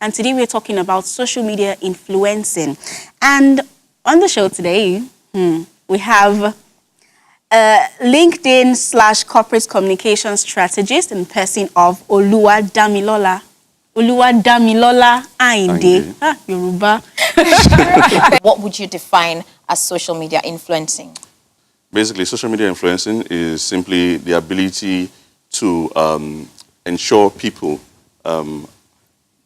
And today we're talking about social media influencing. And on the show today, we have LinkedIn/corporate communication strategist in person of Oluwadamilola Ayinde. Yoruba. What would you define as social media influencing? Basically, social media influencing is simply the ability to ensure people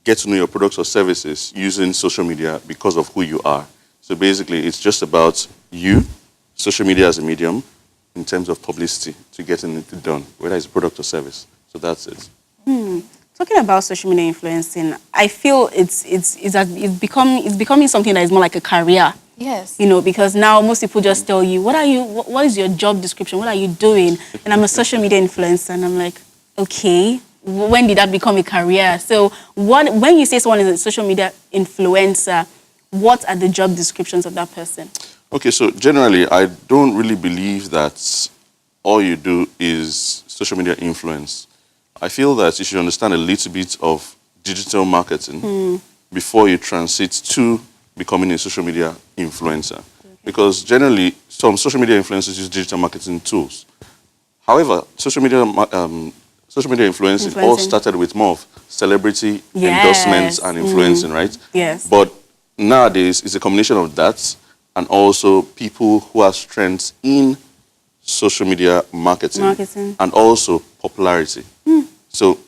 get to know your products or services using social media because of who you are. So basically, it's just about you, social media as a medium, in terms of publicity to getting it done, whether it's a product or service. So that's it. Talking about social media influencing, I feel it's becoming something that is more like a career. Yes. You know, because now most people just tell you, what is your job description? What are you doing? And I'm a social media influencer. And I'm like, okay, when did that become a career? So when you say someone is a social media influencer, what are the job descriptions of that person? Okay, so generally, I don't really believe that all you do is social media influence. I feel that you should understand a little bit of digital marketing before you transit to becoming a social media influencer. Okay. Because generally, some social media influencers use digital marketing tools. However, social media influencing all started with more of celebrity endorsements and influencing, right? Yes. But nowadays, it's a combination of that and also people who have strengths in social media marketing. And also popularity. So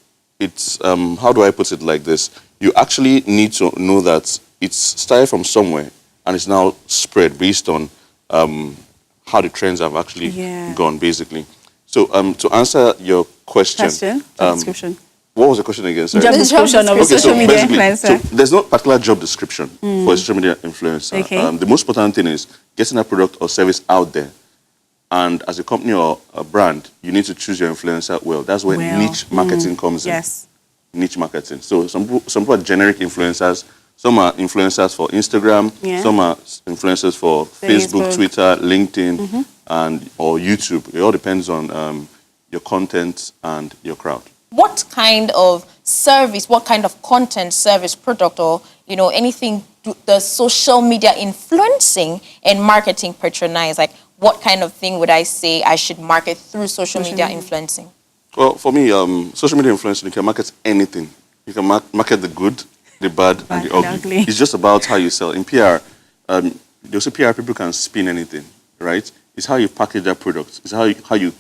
it's, how do I put it like this? You actually need to know that it's started from somewhere and it's now spread based on how the trends have actually gone, basically. So to answer your question, description. What was the question again? Sorry. Job description of a social media influencer. So there's no particular job description for a social media influencer. Okay. The most important thing is getting a product or service out there. And as a company or a brand, you need to choose your influencer well. That's where niche marketing comes in. Yes. Niche marketing. So some people are generic influencers. Some are influencers for Instagram. Yeah. Some are influencers for Facebook, Twitter, LinkedIn, or YouTube. It all depends on your content and your crowd. What kind of service, what kind of content, service, product, or anything does social media influencing and marketing patronize? Like, what kind of thing would I say I should market through social media influencing? Well, for me, social media influencing, you can market anything. You can market the good, the bad, and the ugly. It's just about how you sell. In PR, they'll say PR people can spin anything, right? It's how you package that product. It's how you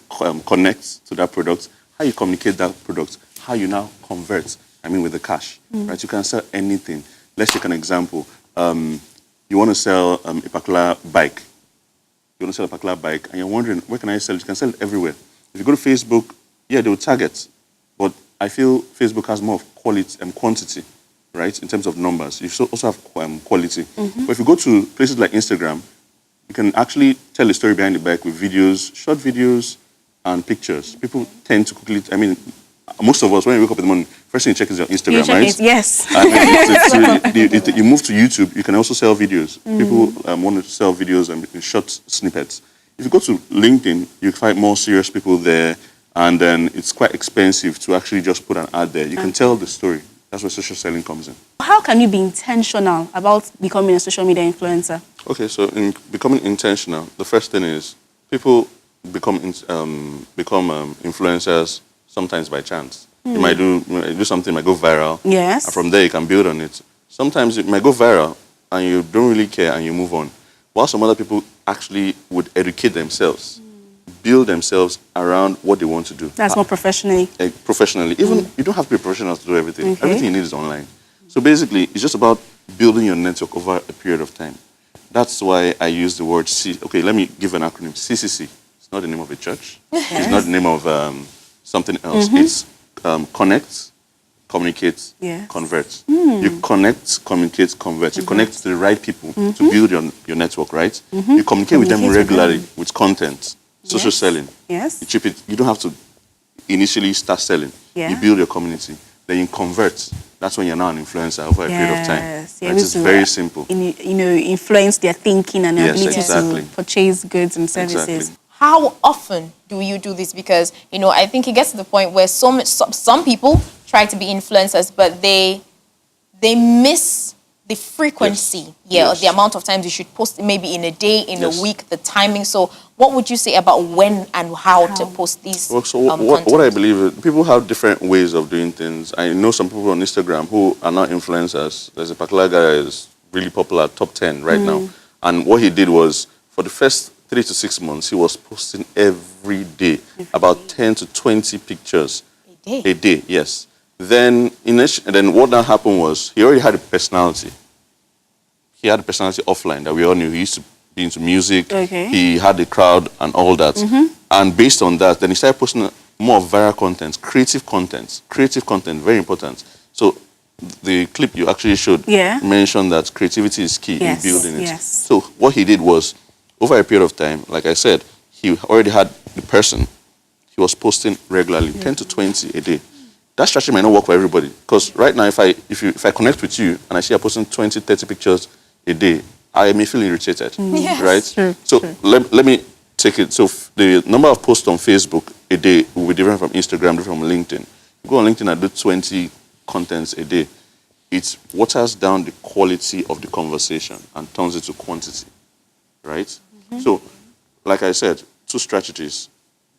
connect to that product, how you communicate that product, how you now convert, with the cash, right? You can sell anything. Let's take an example. You want to sell a particular bike. You want to sell a particular bike, and you're wondering, where can I sell it? You can sell it everywhere. If you go to Facebook, they will target. But I feel Facebook has more of quality and quantity, right, in terms of numbers. You also have quality. But if you go to places like Instagram, you can actually tell a story behind the bike with videos, short videos, and pictures. People tend to quickly, most of us, when we wake up in the morning, first thing you check is your Instagram, right? Yes. You move to YouTube, you can also sell videos. People want to sell videos and short snippets. If you go to LinkedIn, you find more serious people there, and then it's quite expensive to actually just put an ad there. You can tell the story. That's where social selling comes in. How can you be intentional about becoming a social media influencer? Okay, so in becoming intentional, the first thing is people become influencers sometimes by chance. You might do something, might go viral. Yes. And from there, you can build on it. Sometimes it might go viral, and you don't really care, and you move on. While some other people actually would educate themselves, build themselves around what they want to do. That's more professionally. Professionally. Even you don't have to be a professional to do everything. Okay. Everything you need is online. So basically, it's just about building your network over a period of time. That's why I use the word Okay, let me give an acronym. CCC. It's not the name of a church. Yes. It's not the name of something else. It's connect, communicate, convert. You connect, communicate, convert. You connect to the right people to build your network, right? You communicate with them regularly with content, social selling. Yes. You chip it. You don't have to initially start selling. You build your community. Then you convert. That's when you're now an influencer over a period of time. Right? It's very simple. Influence their thinking and ability to purchase goods and services. Exactly. How often do you do this? Because, I think it gets to the point where some people try to be influencers, but they they miss the frequency, Yes. the amount of times you should post, maybe in a day, in Yes. a week, the timing. So what would you say about when and how to post these Well, so what I believe is people have different ways of doing things. I know some people on Instagram who are not influencers. There's a particular guy that is really popular, top 10 right now. And what he did was, for the first 3 to 6 months, he was posting every day, about 10 to 20 pictures. A day, yes. Then what now happened was, he already had a personality. He had a personality offline that we all knew. He used to be into music. Okay. He had the crowd and all that. And based on that, then he started posting more viral content, creative content. Creative content, very important. So the clip you actually showed mentioned that creativity is key in building it. So what he did was, over a period of time, like I said, he already had the person. He was posting regularly, 10 to 20 a day. That strategy might not work for everybody. Because right now, if I connect with you and I see you're posting 20, 30 pictures a day, I may feel irritated, right? So let me take it. So the number of posts on Facebook a day will be different from Instagram, different from LinkedIn. You go on LinkedIn and do 20 contents a day. It waters down the quality of the conversation and turns it to quantity, right? So, like I said, 2 strategies: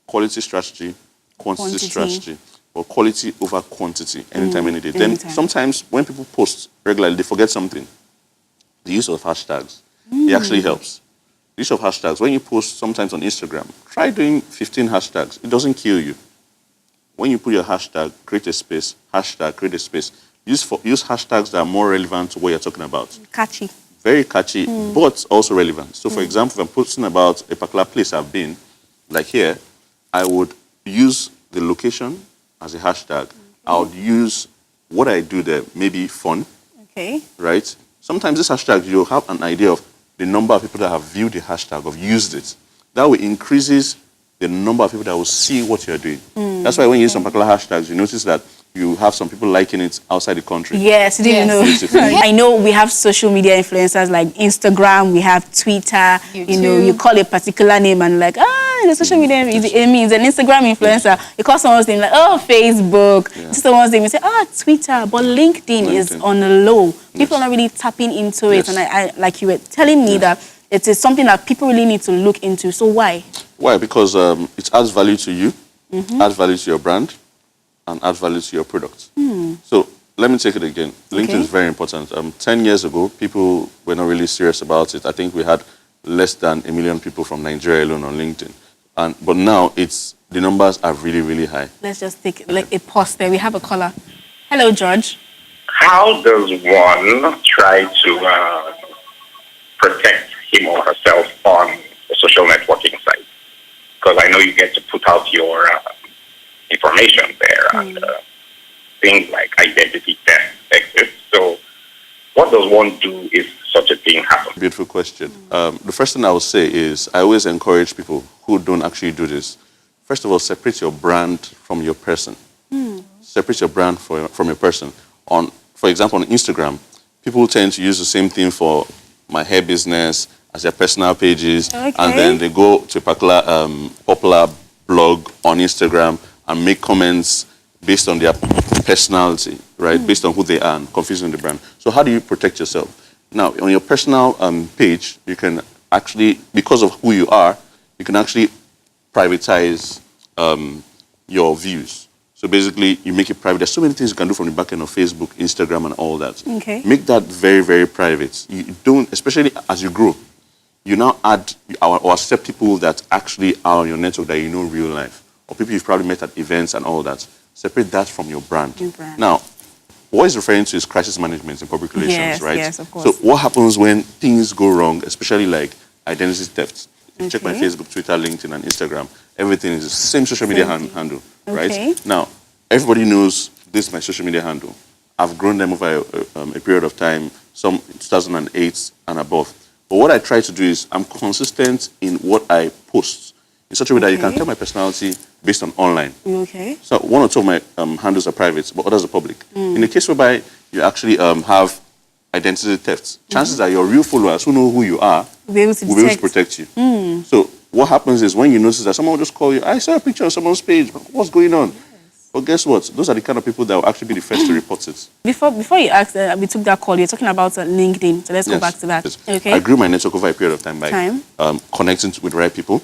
quality strategy, quantity strategy, or quality over quantity, anytime, any day. Then sometimes when people post regularly, they forget something. The use of hashtags. It actually helps. The use of hashtags. When you post sometimes on Instagram, try doing 15 hashtags. It doesn't kill you. When you put your hashtag, create a space, hashtag, create a space. Use hashtags that are more relevant to what you're talking about. Catchy. Very catchy, but also relevant. So, for example, if I'm posting about a particular place I've been, like here, I would use the location as a hashtag. I would use what I do there, maybe fun. Okay. Right? Sometimes this hashtag, you'll have an idea of the number of people that have viewed the hashtag, have used it. That will increases the number of people that will see what you're doing. That's why when you use some particular hashtags, you notice that you have some people liking it outside the country. Yes, didn't know. I know we have social media influencers like Instagram, we have Twitter, you know, you call a particular name and like, the social media, it means an Instagram influencer. You call someone's name like, Facebook. Someone's name, you say, Twitter. But LinkedIn is on the low. People are not really tapping into it. And I like you were telling me that it is something that people really need to look into. So why? Why? Because it adds value to you, adds value to your brand, and adds value to your product. So let me take it again. LinkedIn is very important. 10 years ago, people were not really serious about it. I think we had less than 1 million people from Nigeria alone on LinkedIn. But now the numbers are really, really high. Let's just take like a pause there. We have a caller. Hello, George. How does one try to protect him or herself on the social networking site? Because I know you get to put out your information there and things like identity theft exist. So what does one do if such a thing happens? Beautiful question. The first thing I would say is I always encourage people who don't actually do this. First of all, separate your brand from your person. Separate your brand from your person. For example, on Instagram, people tend to use the same thing for my hair business as their personal pages, and then they go to a particular popular blog on Instagram and make comments based on their personality, right? Based on who they are, and confusing the brand. So how do you protect yourself? Now, on your personal page, you can actually, because of who you are, you can actually privatize your views. So basically, you make it private. There's so many things you can do from the back end of Facebook, Instagram, and all that. Make that very, very private. You don't, especially as you grow, you now add or accept people that actually are on your network that you know in real life, or people you've probably met at events and all that. Separate that from your brand. Now, what he's referring to is crisis management in public relations, right? Yes, of course. So what happens when things go wrong, especially like identity theft? You check my Facebook, Twitter, LinkedIn, and Instagram. Everything is the same social media handle, right? Now, everybody knows this is my social media handle. I've grown them over a period of time, some 2008 and above. But what I try to do is I'm consistent in what I post in such a way that you can tell my personality based on online. So one or two of my handles are private, but others are public. In the case whereby you actually have identity theft, chances are your real followers who know who you are will be able to protect you. So what happens is when you notice that someone will just call you, I saw a picture of someone's page, what's going on? But guess what? Those are the kind of people that will actually be the first to report it. Before you asked, we took that call, you're talking about LinkedIn. So let's go Yes, back to that. yes. Okay. I grew my network over a period of time by connecting with the right people.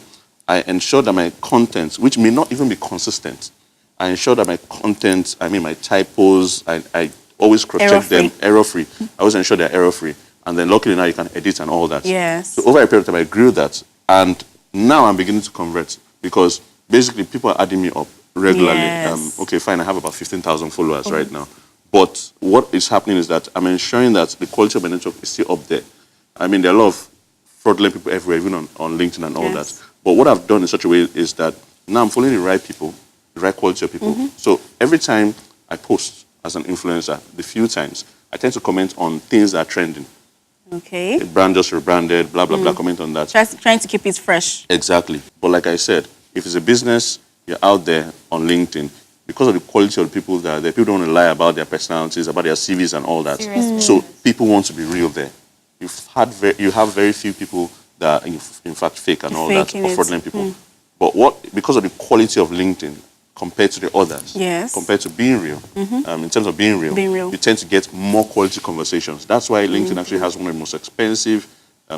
I ensured that my content, which may not even be consistent, I ensure that my content, my typos, I always cross-check them, error-free. I always ensure they're error-free. And then luckily now you can edit and all that. Yes. So over a period of time, I grew that. And now I'm beginning to convert because basically people are adding me up regularly. Yes. Okay, fine, I have about 15,000 followers right now. But what is happening is that I'm ensuring that the quality of my network is still up there. There are a lot of fraudulent people everywhere, even on LinkedIn and all that. But what I've done in such a way is that now I'm following the right people, the right quality of people. So every time I post as an influencer, the few times, I tend to comment on things that are trending. Okay. The brand just rebranded, blah, blah, blah, comment on that. Trying to keep it fresh. Exactly. But like I said, if it's a business, you're out there on LinkedIn, because of the quality of the people that are there, people don't want to lie about their personalities, about their CVs and all that. So people want to be real there. You have very few people that are in fact fake and all that, or fraudulent people. But because of the quality of LinkedIn compared to the others, compared to being real, in terms of being real, you tend to get more quality conversations. That's why LinkedIn actually has one of the most expensive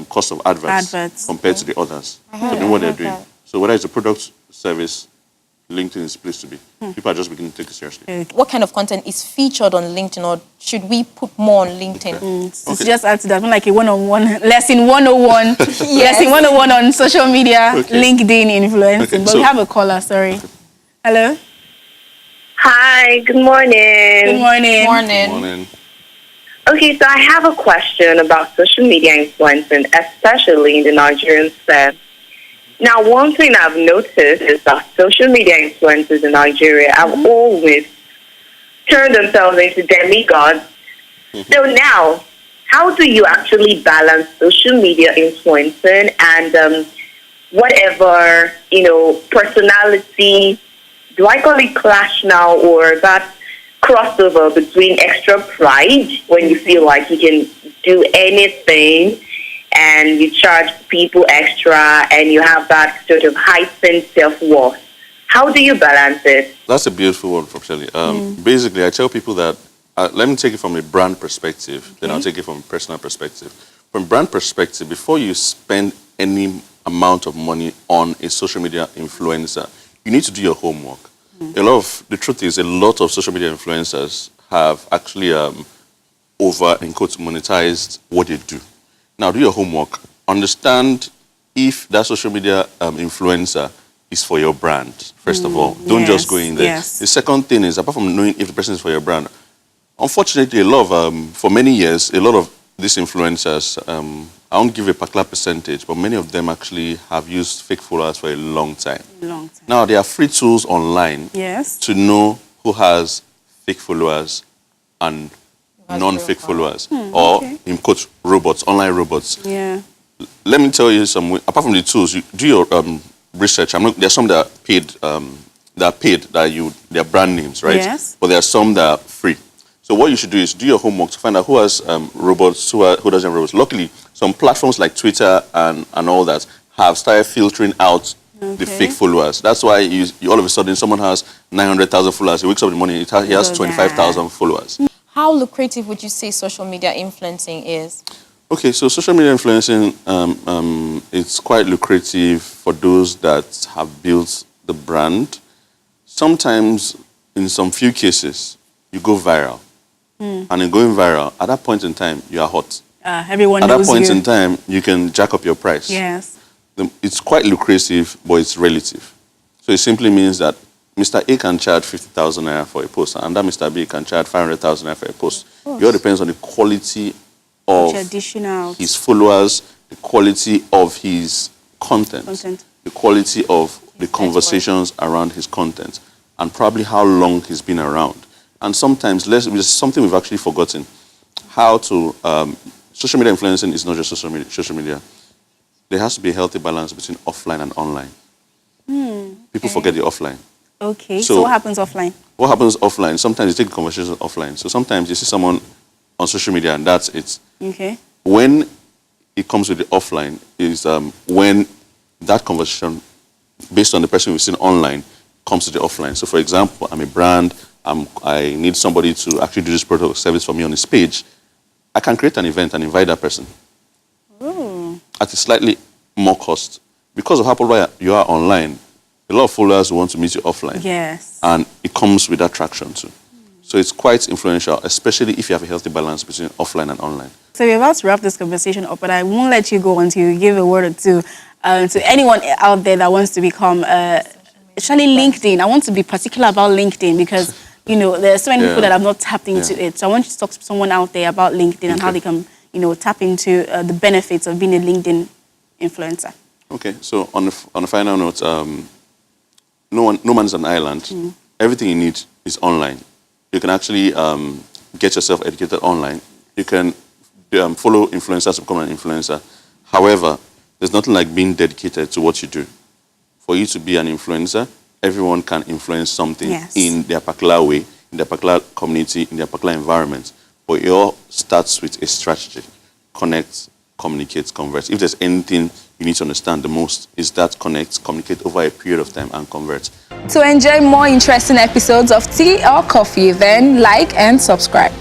cost of adverts compared to the others. To know what they're doing. So whether it's a product, service, LinkedIn is the place to be. People are just beginning to take it seriously. What kind of content is featured on LinkedIn, or should we put more on LinkedIn? Okay. Just add to that, like a one-on-one, lesson 101, lesson 101 on social media, LinkedIn influencing. But we have a caller, sorry. Hello? Hi, good morning. Good morning. Morning. Good morning. Okay, so I have a question about social media influencing, especially in the Nigerian set. Now, one thing I've noticed is that social media influencers in Nigeria have always turned themselves into demigods. So now, how do you actually balance social media influencing and whatever, personality, do I call it clash now, or that crossover between extra pride when you feel like you can do anything and you charge people extra and you have that sort of heightened self-worth? How do you balance it? That's a beautiful one, actually. Basically, I tell people that, let me take it from a brand perspective, then I'll take it from a personal perspective. From a brand perspective, before you spend any amount of money on a social media influencer, you need to do your homework. The truth is, a lot of social media influencers have actually over, in quotes, monetized what they do. Now, do your homework. Understand if that social media influencer is for your brand, first of all. Don't just go in there. The second thing is, apart from knowing if the person is for your brand, unfortunately, for many years, a lot of these influencers, I won't give a particular percentage, but many of them actually have used fake followers for a long time. Now, there are free tools online to know who has fake followers and non-fake followers, or in quotes, robots, online robots. Let me tell you apart from the tools, you do your research. There's some that are paid, they're brand names, right? But there are some that are free. So what you should do is do your homework to find out who has robots, who doesn't have robots. Luckily, some platforms like Twitter and all that have started filtering out the fake followers. That's why you all of a sudden someone has 900,000 followers. He wakes up in the morning, he has 25,000 followers. How lucrative would you say social media influencing is? Okay, so social media influencing, it's quite lucrative for those that have built the brand. Sometimes, in some few cases, you go viral. And in going viral, at that point in time, you are hot. Everyone knows you. At that point you. in time, you can jack up your price. It's quite lucrative, but it's relative. So it simply means that Mr. A can charge 50,000 naira for a post, and that Mr. B can charge 500,000 naira for a post. It all depends on the quality of his followers, the quality of his content, the quality of the conversations around his content, and probably how long he's been around. And sometimes, there's something we've actually forgotten, how to, social media influencing is not just social media. There has to be a healthy balance between offline and online. People forget the offline. So what happens offline? What happens offline? Sometimes you take the conversation offline. So sometimes you see someone on social media and that's it. When it comes with the offline is when that conversation, based on the person we've seen online, comes to the offline. So, for example, I'm a brand. I need somebody to actually do this product or service for me on this page. I can create an event and invite that person at a slightly more cost. Because of how popular you are online, a lot of followers want to meet you offline. Yes. And it comes with attraction too. So it's quite influential, especially if you have a healthy balance between offline and online. So we're about to wrap this conversation up, but I won't let you go until you give a word or two to anyone out there that wants to become, especially LinkedIn. I want to be particular about LinkedIn because, you know, there are so many people that have not tapped into it. So I want you to talk to someone out there about LinkedIn and how they can, you know, tap into the benefits of being a LinkedIn influencer. Okay, so on the final note, no man's an island. Everything you need is online. You can actually get yourself educated online. You can follow influencers to become an influencer. However, there's nothing like being dedicated to what you do. For you to be an influencer, everyone can influence something in their particular way, in their particular community, in their particular environment. But it all starts with a strategy. Connect, communicate, convert. If there's anything you need to understand the most, is that connect, communicate over a period of time, and convert. To enjoy more interesting episodes of Tea or Coffee, then like and subscribe.